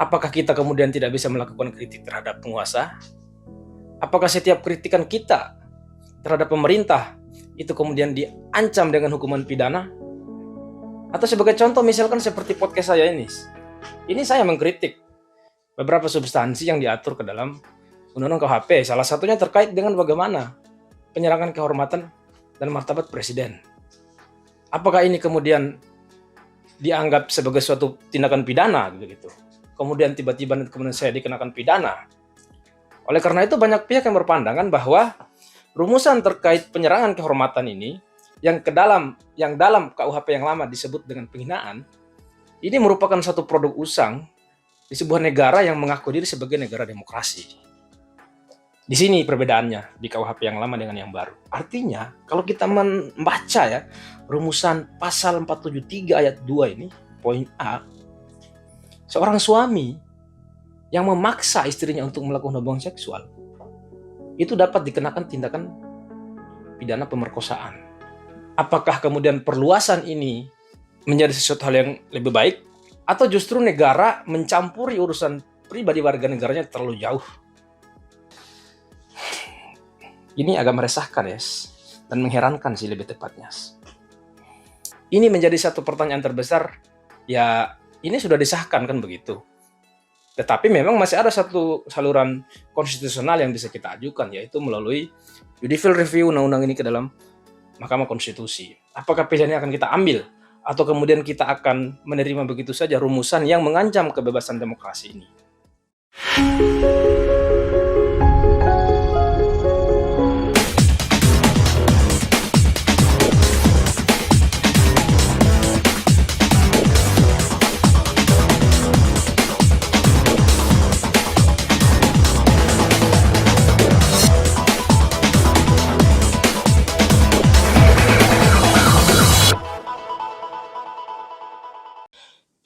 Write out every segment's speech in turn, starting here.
Apakah kita kemudian tidak bisa melakukan kritik terhadap penguasa? Apakah setiap kritikan kita terhadap pemerintah itu kemudian diancam dengan hukuman pidana? Atau sebagai contoh misalkan seperti podcast saya ini saya mengkritik beberapa substansi yang diatur ke dalam Undang-Undang KUHP. Salah satunya terkait dengan bagaimana penyerangan kehormatan dan martabat presiden. Apakah ini kemudian dianggap sebagai suatu tindakan pidana gitu? Kemudian tiba-tiba kemudian saya dikenakan pidana. Oleh karena itu banyak pihak yang berpandangan bahwa rumusan terkait penyerangan kehormatan ini yang dalam KUHP yang lama disebut dengan penghinaan, ini merupakan satu produk usang di sebuah negara yang mengaku diri sebagai negara demokrasi. Di sini perbedaannya di KUHP yang lama dengan yang baru. Artinya, kalau kita membaca ya rumusan pasal 473 ayat 2 ini, poin A, seorang suami yang memaksa istrinya untuk melakukan hubungan seksual itu dapat dikenakan tindakan pidana pemerkosaan. Apakah kemudian perluasan ini menjadi sesuatu hal yang lebih baik, atau justru negara mencampuri urusan pribadi warga negaranya terlalu jauh? Ini agak meresahkan ya, dan mengherankan sih lebih tepatnya. Ini menjadi satu pertanyaan terbesar, ya ini sudah disahkan kan begitu. Tetapi memang masih ada satu saluran konstitusional yang bisa kita ajukan, yaitu melalui judicial review undang-undang ini ke dalam Mahkamah Konstitusi. Apakah pilihannya akan kita ambil, atau kemudian kita akan menerima begitu saja rumusan yang mengancam kebebasan demokrasi ini?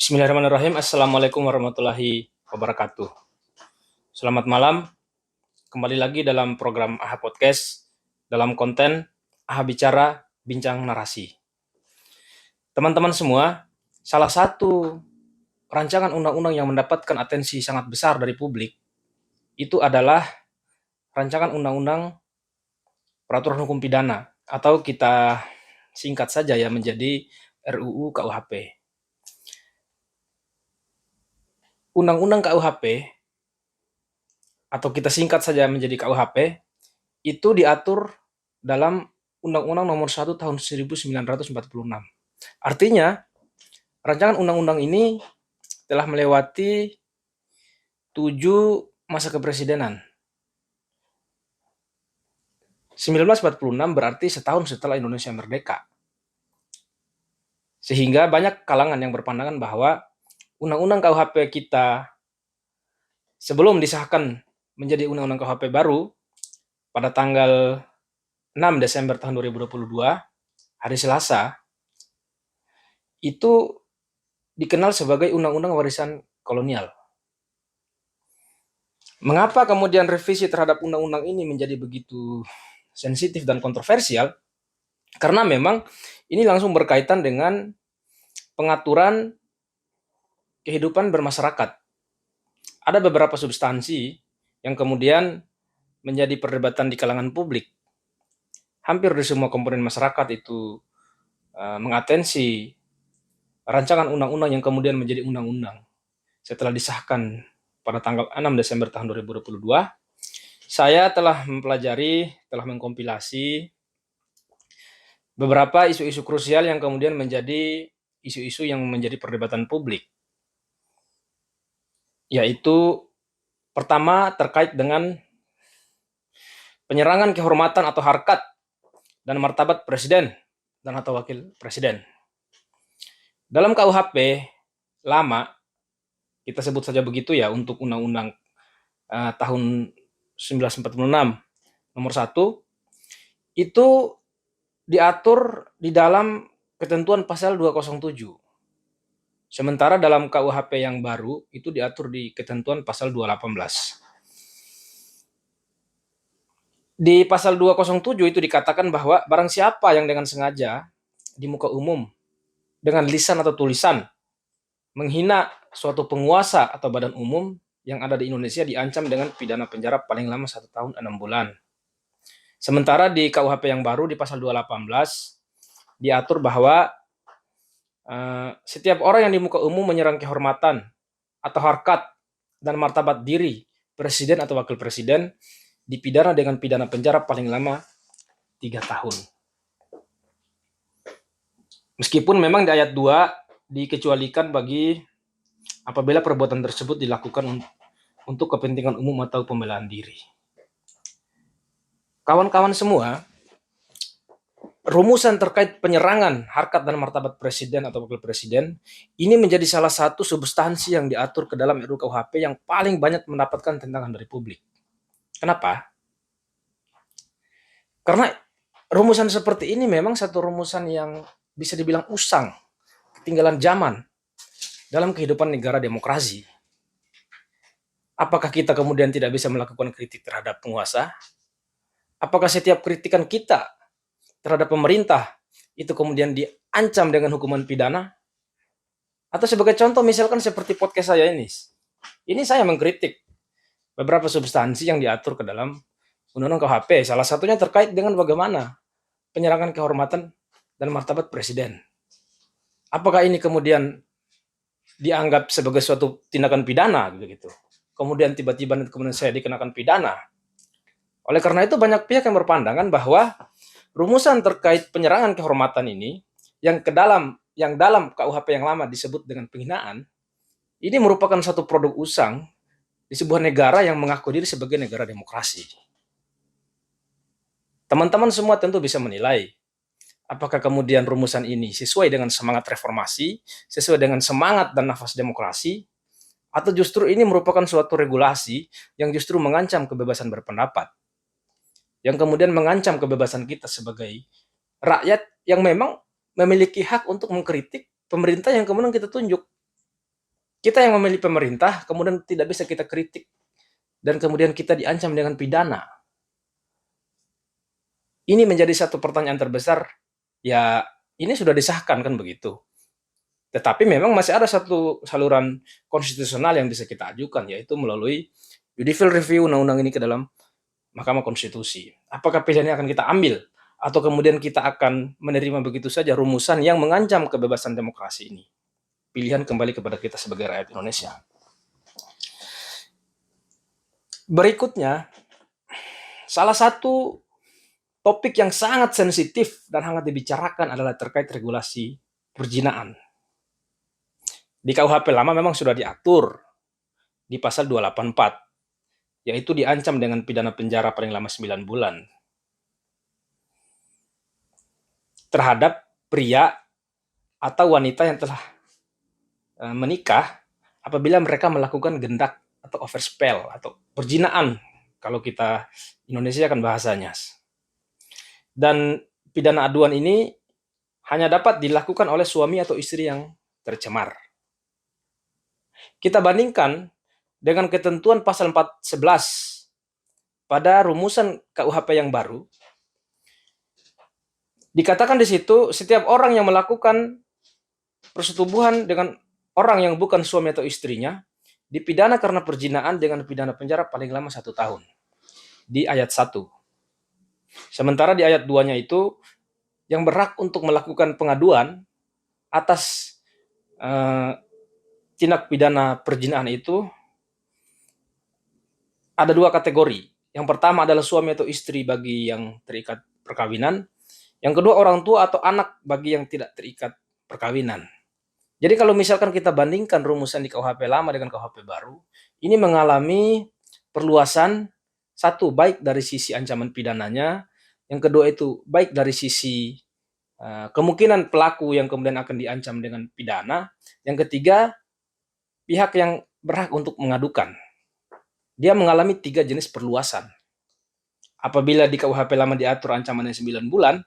Bismillahirrahmanirrahim. Assalamualaikum warahmatullahi wabarakatuh. Selamat malam. Kembali lagi dalam program AHA Podcast dalam konten AHA Bicara Bincang Narasi. Teman-teman semua, salah satu rancangan undang-undang yang mendapatkan atensi sangat besar dari publik itu adalah rancangan undang-undang peraturan hukum pidana, atau kita singkat saja ya menjadi RUU KUHP. Undang-undang KUHP, atau kita singkat saja menjadi KUHP, itu diatur dalam Undang-Undang Nomor 1 Tahun 1946. Artinya, rancangan undang-undang ini telah melewati 7 masa kepresidenan. 1946 berarti setahun setelah Indonesia merdeka. Sehingga banyak kalangan yang berpandangan bahwa Undang-Undang KUHP kita sebelum disahkan menjadi Undang-Undang KUHP baru pada tanggal 6 Desember tahun 2022, hari Selasa, itu dikenal sebagai Undang-Undang Warisan Kolonial. Mengapa kemudian revisi terhadap undang-undang ini menjadi begitu sensitif dan kontroversial? Karena memang ini langsung berkaitan dengan pengaturan kehidupan bermasyarakat. Ada beberapa substansi yang kemudian menjadi perdebatan di kalangan publik. Hampir di semua komponen masyarakat itu mengatensi rancangan undang-undang yang kemudian menjadi undang-undang. Setelah disahkan pada tanggal 6 Desember tahun 2022, saya telah mempelajari, telah mengkompilasi beberapa isu-isu krusial yang kemudian menjadi isu-isu yang menjadi perdebatan publik. Yaitu pertama terkait dengan penyerangan kehormatan atau harkat dan martabat presiden dan atau wakil presiden. Dalam KUHP lama, kita sebut saja begitu ya untuk undang-undang tahun 1946 nomor 1, itu diatur di dalam ketentuan pasal 207. Sementara dalam KUHP yang baru itu diatur di ketentuan pasal 218. Di pasal 207 itu dikatakan bahwa barang siapa yang dengan sengaja di muka umum dengan lisan atau tulisan menghina suatu penguasa atau badan umum yang ada di Indonesia diancam dengan pidana penjara paling lama 1 tahun 6 bulan. Sementara di KUHP yang baru di pasal 218 diatur bahwa setiap orang yang di muka umum menyerang kehormatan atau harkat dan martabat diri presiden atau wakil presiden dipidana dengan pidana penjara paling lama 3 tahun. Meskipun memang di ayat 2 dikecualikan bagi apabila perbuatan tersebut dilakukan untuk kepentingan umum atau pembelaan diri. Kawan-kawan semua, rumusan terkait penyerangan harkat dan martabat presiden atau wakil presiden ini menjadi salah satu substansi yang diatur ke dalam RUU KUHP yang paling banyak mendapatkan tentangan dari publik. Kenapa? Karena rumusan seperti ini memang satu rumusan yang bisa dibilang usang, ketinggalan zaman dalam kehidupan negara demokrasi. Apakah kita kemudian tidak bisa melakukan kritik terhadap penguasa? Apakah setiap kritikan kita terhadap pemerintah itu kemudian diancam dengan hukuman pidana? Atau sebagai contoh misalkan seperti podcast saya ini saya mengkritik beberapa substansi yang diatur ke dalam Undang-Undang KUHP. Salah satunya terkait dengan bagaimana penyerangan kehormatan dan martabat presiden. Apakah ini kemudian dianggap sebagai suatu tindakan pidana gitu? Kemudian tiba-tiba kemudian saya dikenakan pidana. Oleh karena itu banyak pihak yang berpandangan bahwa rumusan terkait penyerangan kehormatan ini yang dalam KUHP yang lama disebut dengan penghinaan, ini merupakan satu produk usang di sebuah negara yang mengaku diri sebagai negara demokrasi. Teman-teman semua tentu bisa menilai apakah kemudian rumusan ini sesuai dengan semangat reformasi, sesuai dengan semangat dan nafas demokrasi, atau justru ini merupakan suatu regulasi yang justru mengancam kebebasan berpendapat, yang kemudian mengancam kebebasan kita sebagai rakyat yang memang memiliki hak untuk mengkritik pemerintah yang kemudian kita tunjuk. Kita yang memilih pemerintah, kemudian tidak bisa kita kritik, dan kemudian kita diancam dengan pidana. Ini menjadi satu pertanyaan terbesar, ya ini sudah disahkan kan begitu. Tetapi memang masih ada satu saluran konstitusional yang bisa kita ajukan, yaitu melalui judicial review undang-undang ini ke dalam Mahkamah Konstitusi. Apakah pilihannya akan kita ambil? Atau kemudian kita akan menerima begitu saja rumusan yang mengancam kebebasan demokrasi ini? Pilihan kembali kepada kita sebagai rakyat Indonesia. Berikutnya, salah satu topik yang sangat sensitif dan hangat dibicarakan adalah terkait regulasi perzinaan. Di KUHP lama memang sudah diatur di pasal 284, yaitu diancam dengan pidana penjara paling lama 9 bulan terhadap pria atau wanita yang telah menikah apabila mereka melakukan gendak atau overspell atau perzinaan kalau kita Indonesia kan bahasanya. Dan pidana aduan ini hanya dapat dilakukan oleh suami atau istri yang tercemar. Kita bandingkan dengan ketentuan pasal 411 pada rumusan KUHP yang baru. Dikatakan di situ setiap orang yang melakukan persetubuhan dengan orang yang bukan suami atau istrinya dipidana karena perzinaan dengan pidana penjara paling lama 1 tahun. Di ayat 1. Sementara di ayat 2-nya itu yang berhak untuk melakukan pengaduan atas tindak pidana perzinaan itu ada 2 kategori. Yang pertama adalah suami atau istri bagi yang terikat perkawinan. Yang kedua orang tua atau anak bagi yang tidak terikat perkawinan. Jadi kalau misalkan kita bandingkan rumusan di KUHP lama dengan KUHP baru, ini mengalami perluasan, satu, baik dari sisi ancaman pidananya, yang kedua itu baik dari sisi kemungkinan pelaku yang kemudian akan diancam dengan pidana, yang ketiga pihak yang berhak untuk mengadukan. Dia mengalami 3 jenis perluasan. Apabila di KUHP lama diatur ancamannya 9 bulan,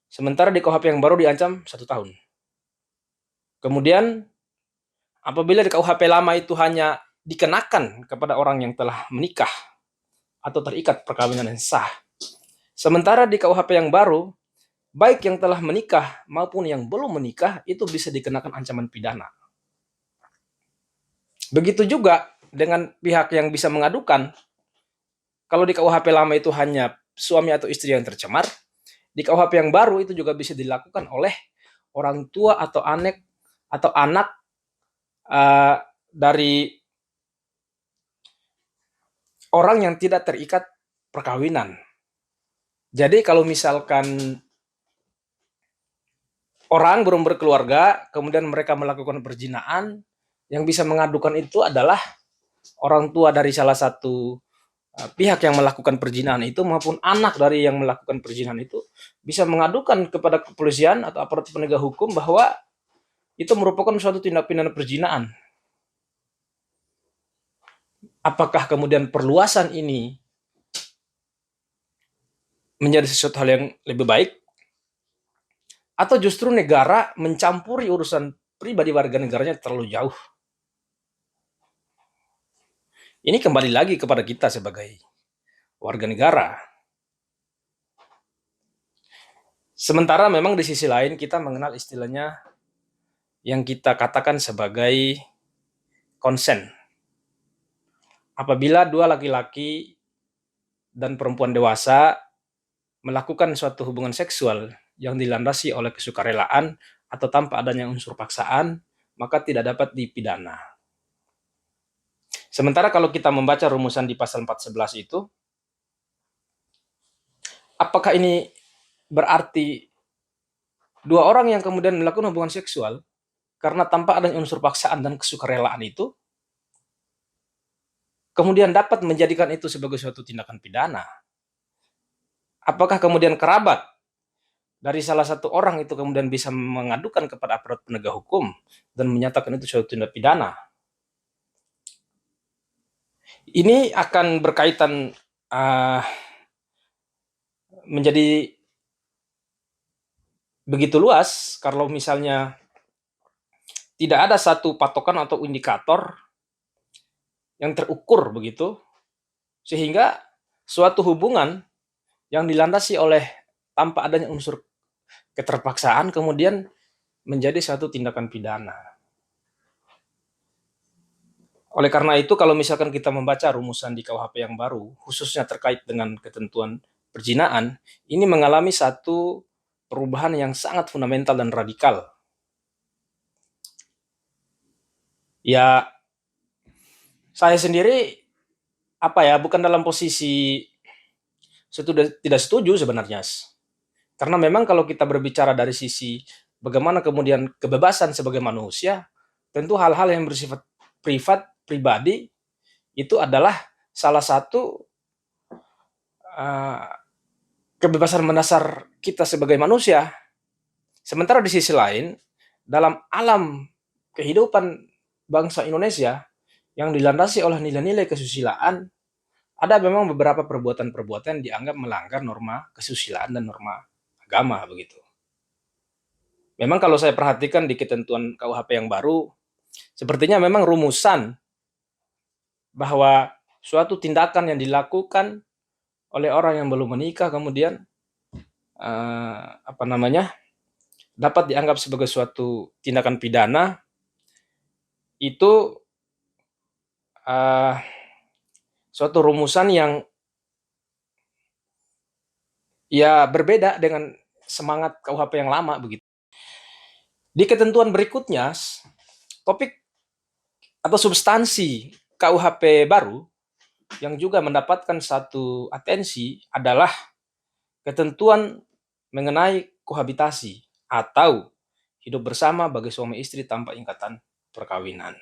sementara di KUHP yang baru diancam 1 tahun. Kemudian apabila di KUHP lama itu hanya dikenakan kepada orang yang telah menikah atau terikat perkawinan yang sah. Sementara di KUHP yang baru, baik yang telah menikah maupun yang belum menikah itu bisa dikenakan ancaman pidana. Begitu juga dengan pihak yang bisa mengadukan. Kalau di KUHP lama itu hanya suami atau istri yang tercemar, di KUHP yang baru itu juga bisa dilakukan oleh orang tua atau anak dari orang yang tidak terikat perkawinan. Jadi kalau misalkan orang belum berkeluarga, kemudian mereka melakukan perzinahan, yang bisa mengadukan itu adalah orang tua dari salah satu pihak yang melakukan perzinahan itu maupun anak dari yang melakukan perzinahan itu bisa mengadukan kepada kepolisian atau aparat penegak hukum bahwa itu merupakan suatu tindak pidana perzinahan. Apakah kemudian perluasan ini menjadi sesuatu hal yang lebih baik, atau justru negara mencampuri urusan pribadi warga negaranya terlalu jauh? Ini kembali lagi kepada kita sebagai warga negara. Sementara memang di sisi lain kita mengenal istilahnya yang kita katakan sebagai konsen. Apabila dua laki-laki dan perempuan dewasa melakukan suatu hubungan seksual yang dilandasi oleh kesukarelaan atau tanpa adanya unsur paksaan, maka tidak dapat dipidana. Sementara kalau kita membaca rumusan di pasal 411 itu, apakah ini berarti dua orang yang kemudian melakukan hubungan seksual karena tanpa adanya unsur paksaan dan kesukarelaan itu, kemudian dapat menjadikan itu sebagai suatu tindakan pidana? Apakah kemudian kerabat dari salah satu orang itu kemudian bisa mengadukan kepada aparat penegak hukum dan menyatakan itu suatu tindak pidana? Ini akan berkaitan menjadi begitu luas kalau misalnya tidak ada satu patokan atau indikator yang terukur begitu, sehingga suatu hubungan yang dilandasi oleh tanpa adanya unsur keterpaksaan kemudian menjadi suatu tindakan pidana. Oleh karena itu, kalau misalkan kita membaca rumusan di KUHP yang baru, khususnya terkait dengan ketentuan perzinahan, ini mengalami satu perubahan yang sangat fundamental dan radikal. Ya, saya sendiri bukan dalam posisi tidak setuju sebenarnya. Karena memang kalau kita berbicara dari sisi bagaimana kemudian kebebasan sebagai manusia, tentu hal-hal yang bersifat privat, pribadi, itu adalah salah satu kebebasan mendasar kita sebagai manusia. Sementara di sisi lain, dalam alam kehidupan bangsa Indonesia yang dilandasi oleh nilai-nilai kesusilaan, ada memang beberapa perbuatan-perbuatan yang dianggap melanggar norma kesusilaan dan norma agama begitu. Memang kalau saya perhatikan di ketentuan KUHP yang baru, sepertinya memang rumusan bahwa suatu tindakan yang dilakukan oleh orang yang belum menikah kemudian dapat dianggap sebagai suatu tindakan pidana itu suatu rumusan yang berbeda dengan semangat KUHP yang lama begitu. Di ketentuan berikutnya, topik atau substansi KUHP baru yang juga mendapatkan satu atensi adalah ketentuan mengenai kohabitasi atau hidup bersama bagi suami istri tanpa ikatan perkawinan.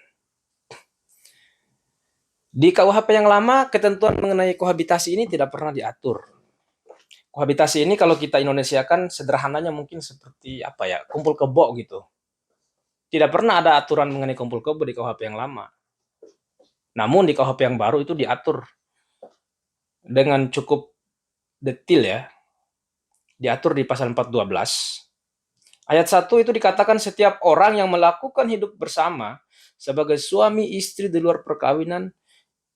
Di KUHP yang lama, ketentuan mengenai kohabitasi ini tidak pernah diatur. Kohabitasi ini kalau kita Indonesiakan sederhananya mungkin seperti kumpul kebo gitu. Tidak pernah ada aturan mengenai kumpul kebo di KUHP yang lama. Namun di KUHP yang baru itu diatur dengan cukup detail ya. Diatur di pasal 412. Ayat 1 itu dikatakan setiap orang yang melakukan hidup bersama sebagai suami istri di luar perkawinan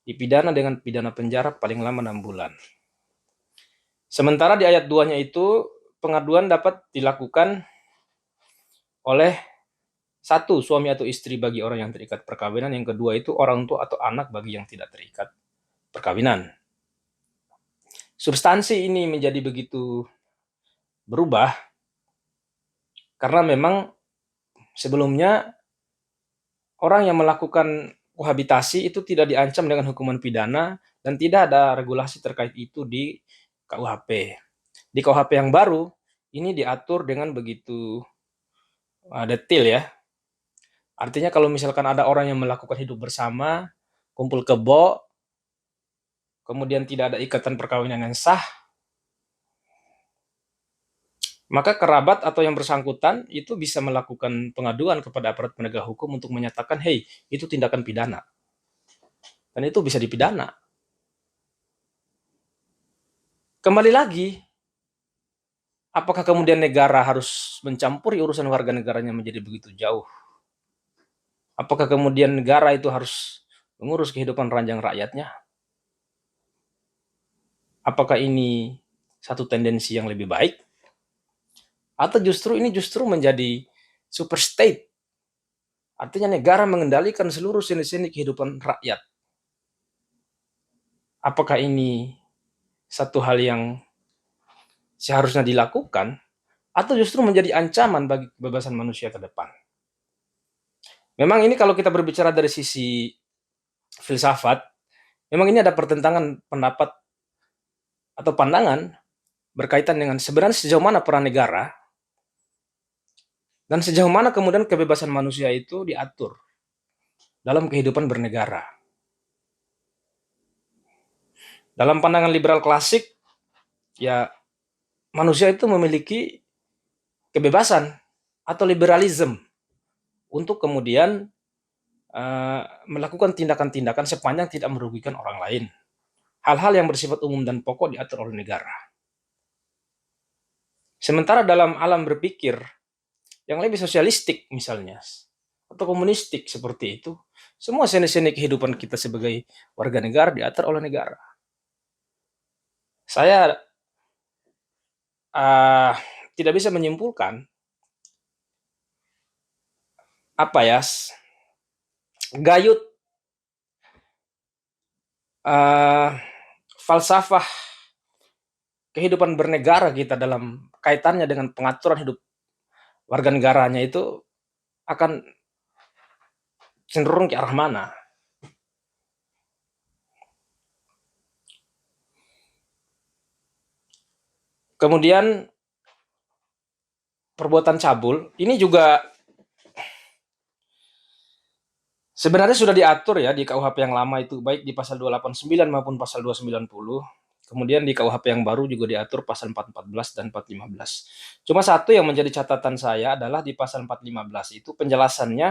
dipidana dengan pidana penjara paling lama 6 bulan. Sementara di ayat 2-nya itu pengaduan dapat dilakukan oleh Satu, suami atau istri bagi orang yang terikat perkawinan. Yang kedua itu orang tua atau anak bagi yang tidak terikat perkawinan. Substansi ini menjadi begitu berubah karena memang sebelumnya orang yang melakukan kohabitasi itu tidak diancam dengan hukuman pidana dan tidak ada regulasi terkait itu di KUHP. Di KUHP yang baru ini diatur dengan begitu detail ya. Artinya kalau misalkan ada orang yang melakukan hidup bersama, kumpul kebo, kemudian tidak ada ikatan perkawinan yang sah, maka kerabat atau yang bersangkutan itu bisa melakukan pengaduan kepada aparat penegak hukum untuk menyatakan, hey, itu tindakan pidana. Dan itu bisa dipidana. Kembali lagi, apakah kemudian negara harus mencampuri urusan warga negaranya menjadi begitu jauh? Apakah kemudian negara itu harus mengurus kehidupan ranjang rakyatnya? Apakah ini satu tendensi yang lebih baik? Atau justru ini menjadi super state? Artinya negara mengendalikan seluruh seni-seni kehidupan rakyat. Apakah ini satu hal yang seharusnya dilakukan? Atau justru menjadi ancaman bagi kebebasan manusia ke depan? Memang ini kalau kita berbicara dari sisi filsafat, memang ini ada pertentangan pendapat atau pandangan berkaitan dengan sebenarnya sejauh mana peran negara dan sejauh mana kemudian kebebasan manusia itu diatur dalam kehidupan bernegara. Dalam pandangan liberal klasik, ya manusia itu memiliki kebebasan atau liberalisme untuk kemudian melakukan tindakan-tindakan sepanjang tidak merugikan orang lain. Hal-hal yang bersifat umum dan pokok diatur oleh negara. Sementara dalam alam berpikir yang lebih sosialistik misalnya, atau komunistik seperti itu, semua seni-seni kehidupan kita sebagai warga negara diatur oleh negara. Saya tidak bisa menyimpulkan apa ya gayut falsafah kehidupan bernegara kita dalam kaitannya dengan pengaturan hidup warga negaranya itu akan cenderung ke arah mana. Kemudian perbuatan cabul ini juga sebenarnya sudah diatur ya di KUHP yang lama itu, baik di pasal 289 maupun pasal 290. Kemudian di KUHP yang baru juga diatur pasal 414 dan 415. Cuma satu yang menjadi catatan saya adalah di pasal 415 itu penjelasannya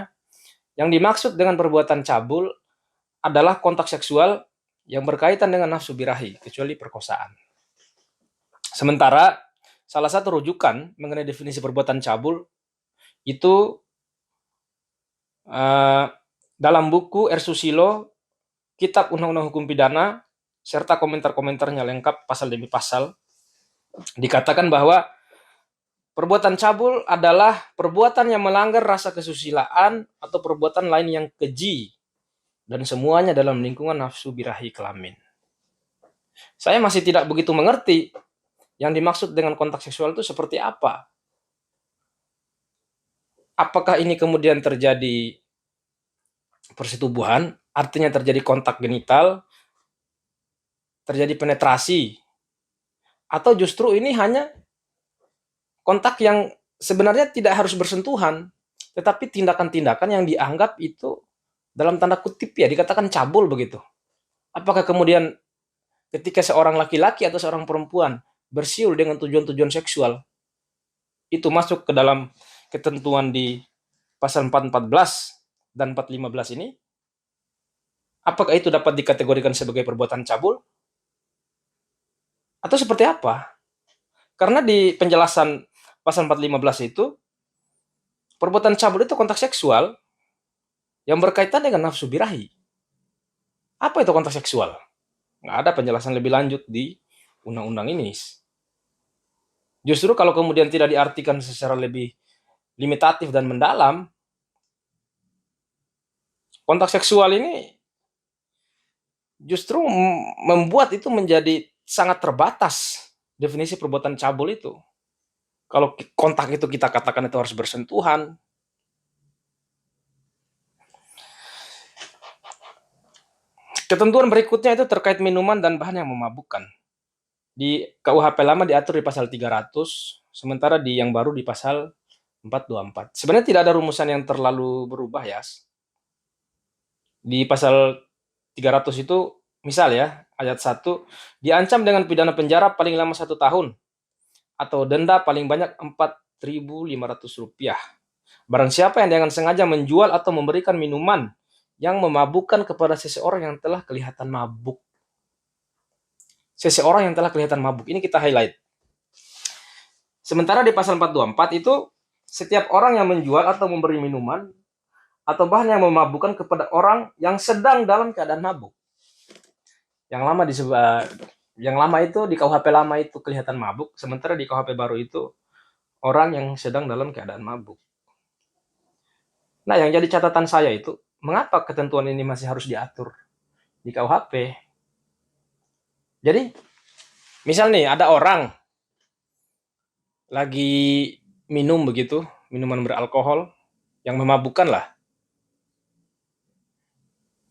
yang dimaksud dengan perbuatan cabul adalah kontak seksual yang berkaitan dengan nafsu birahi, kecuali perkosaan. Sementara salah satu rujukan mengenai definisi perbuatan cabul itu dalam buku R. Susilo, Kitab Undang-Undang Hukum Pidana, serta komentar-komentarnya lengkap pasal demi pasal, dikatakan bahwa perbuatan cabul adalah perbuatan yang melanggar rasa kesusilaan atau perbuatan lain yang keji, dan semuanya dalam lingkungan nafsu birahi kelamin. Saya masih tidak begitu mengerti yang dimaksud dengan kontak seksual itu seperti apa. Apakah ini kemudian terjadi persetubuhan, artinya terjadi kontak genital, terjadi penetrasi, atau justru ini hanya kontak yang sebenarnya tidak harus bersentuhan, tetapi tindakan-tindakan yang dianggap itu dalam tanda kutip ya dikatakan cabul begitu. Apakah kemudian ketika seorang laki-laki atau seorang perempuan bersiul dengan tujuan-tujuan seksual itu masuk ke dalam ketentuan di pasal 414 dan 415 ini? Apakah itu dapat dikategorikan sebagai perbuatan cabul? Atau seperti apa? Karena di penjelasan pasal 415 itu, perbuatan cabul itu kontak seksual yang berkaitan dengan nafsu birahi. Apa itu kontak seksual? Nggak ada penjelasan lebih lanjut di undang-undang ini. Justru kalau kemudian tidak diartikan secara lebih limitatif dan mendalam, kontak seksual ini justru membuat itu menjadi sangat terbatas definisi perbuatan cabul itu. Kalau kontak itu kita katakan itu harus bersentuhan. Ketentuan berikutnya itu terkait minuman dan bahan yang memabukkan. Di KUHP lama diatur di pasal 300, sementara di yang baru di pasal 424. Sebenarnya tidak ada rumusan yang terlalu berubah ya. Di pasal 300 itu, misal ya, ayat 1, diancam dengan pidana penjara paling lama 1 tahun, atau denda paling banyak Rp4.500. Barang siapa yang dengan sengaja menjual atau memberikan minuman yang memabukkan kepada seseorang yang telah kelihatan mabuk. Seseorang yang telah kelihatan mabuk. Ini kita highlight. Sementara di pasal 424 itu, setiap orang yang menjual atau memberi minuman atau bahan yang memabukkan kepada orang yang sedang dalam keadaan mabuk. Yang lama itu di KUHP lama itu kelihatan mabuk, sementara di KUHP baru itu orang yang sedang dalam keadaan mabuk. Nah, yang jadi catatan saya itu, mengapa ketentuan ini masih harus diatur di KUHP? Jadi, misal nih ada orang lagi minum begitu, minuman beralkohol yang memabukkan lah.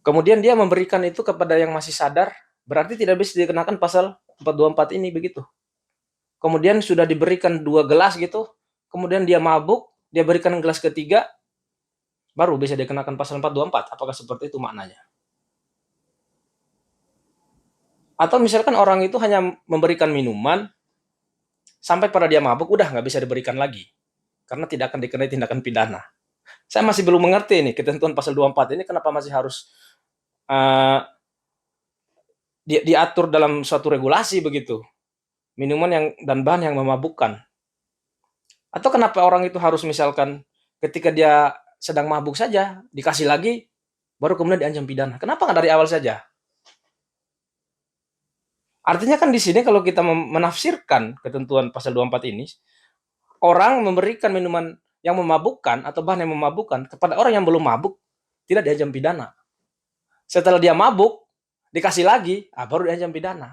Kemudian dia memberikan itu kepada yang masih sadar, berarti tidak bisa dikenakan pasal 424 ini begitu. Kemudian sudah diberikan 2 gelas gitu, kemudian dia mabuk, dia berikan gelas ketiga, baru bisa dikenakan pasal 424. Apakah seperti itu maknanya? Atau misalkan orang itu hanya memberikan minuman, sampai pada dia mabuk, udah nggak bisa diberikan lagi. Karena tidak akan dikenai tindakan pidana. Saya masih belum mengerti nih, ketentuan pasal 24 ini kenapa masih harus diatur dalam suatu regulasi begitu. Minuman dan bahan yang memabukkan. Atau kenapa orang itu harus misalkan ketika dia sedang mabuk saja, dikasih lagi, baru kemudian diancam pidana. Kenapa nggak dari awal saja? Artinya kan di sini kalau kita menafsirkan ketentuan pasal 24 ini, orang memberikan minuman yang memabukkan atau bahan yang memabukkan kepada orang yang belum mabuk, tidak diancam pidana. Setelah dia mabuk, dikasih lagi, baru diancam pidana.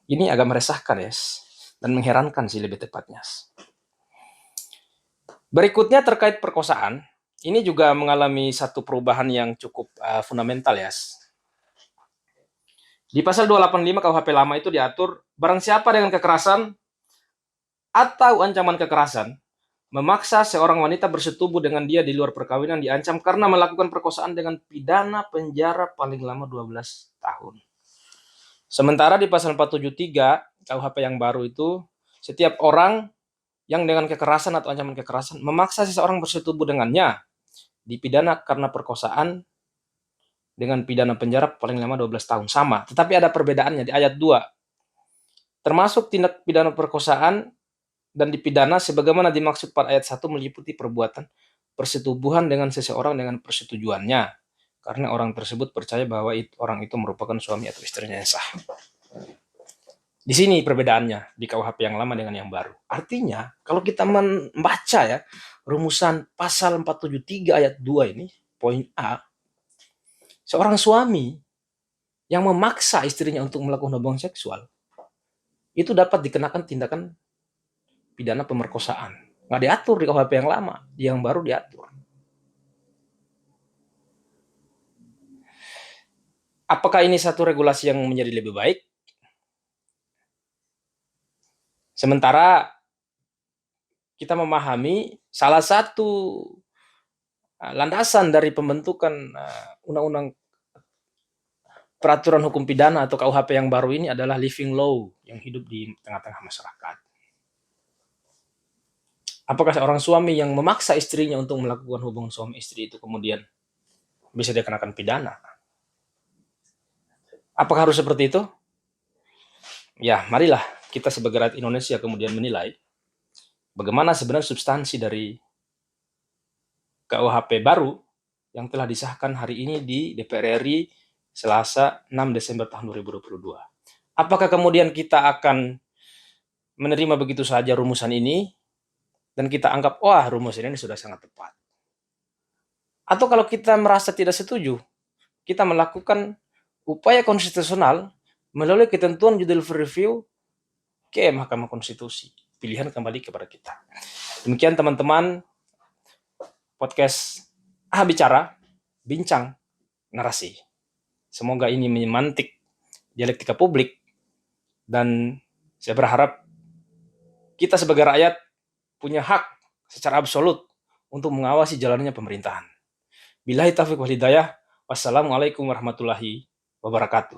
Ini agak meresahkan ya, dan mengherankan sih lebih tepatnya. Berikutnya terkait perkosaan, ini juga mengalami satu perubahan yang cukup fundamental ya. Di pasal 285 KUHP lama itu diatur, barang siapa dengan kekerasan atau ancaman kekerasan memaksa seorang wanita bersetubuh dengan dia di luar perkawinan diancam karena melakukan perkosaan dengan pidana penjara paling lama 12 tahun. Sementara di pasal 473 KUHP yang baru itu, setiap orang yang dengan kekerasan atau ancaman kekerasan memaksa seseorang bersetubuh dengannya dipidana karena perkosaan dengan pidana penjara paling lama 12 tahun. Sama, tetapi ada perbedaannya di ayat 2. Termasuk tindak pidana perkosaan dan dipidana sebagaimana dimaksud pada ayat 1 meliputi perbuatan persetubuhan dengan seseorang dengan persetujuannya, karena orang tersebut percaya bahwa orang itu merupakan suami atau istrinya yang sah. Di sini perbedaannya di KUHP yang lama dengan yang baru. Artinya, kalau kita membaca ya, rumusan pasal 473 ayat 2 ini, poin A, seorang suami yang memaksa istrinya untuk melakukan hubungan seksual, itu dapat dikenakan tindakan pidana pemerkosaan. Nggak diatur di KUHP yang lama, yang baru diatur. Apakah ini satu regulasi yang menjadi lebih baik? Sementara kita memahami salah satu landasan dari pembentukan undang-undang peraturan hukum pidana atau KUHP yang baru ini adalah living law yang hidup di tengah-tengah masyarakat. Apakah seorang suami yang memaksa istrinya untuk melakukan hubungan suami istri itu kemudian bisa dikenakan pidana? Apakah harus seperti itu? Ya, marilah kita sebagai rakyat Indonesia kemudian menilai bagaimana sebenarnya substansi dari KUHP baru yang telah disahkan hari ini di DPR RI Selasa 6 Desember tahun 2022. Apakah kemudian kita akan menerima begitu saja rumusan ini dan kita anggap, wah rumusan ini sudah sangat tepat. Atau kalau kita merasa tidak setuju, kita melakukan upaya konstitusional melalui ketentuan judicial review ke Mahkamah Konstitusi. Pilihan kembali kepada kita. Demikian teman-teman, podcast Bicara, Bincang Narasi. Semoga ini memantik dialektika publik, dan saya berharap kita sebagai rakyat punya hak secara absolut untuk mengawasi jalannya pemerintahan. Billahi taufiq wal hidayah. Wassalamualaikum warahmatullahi wabarakatuh.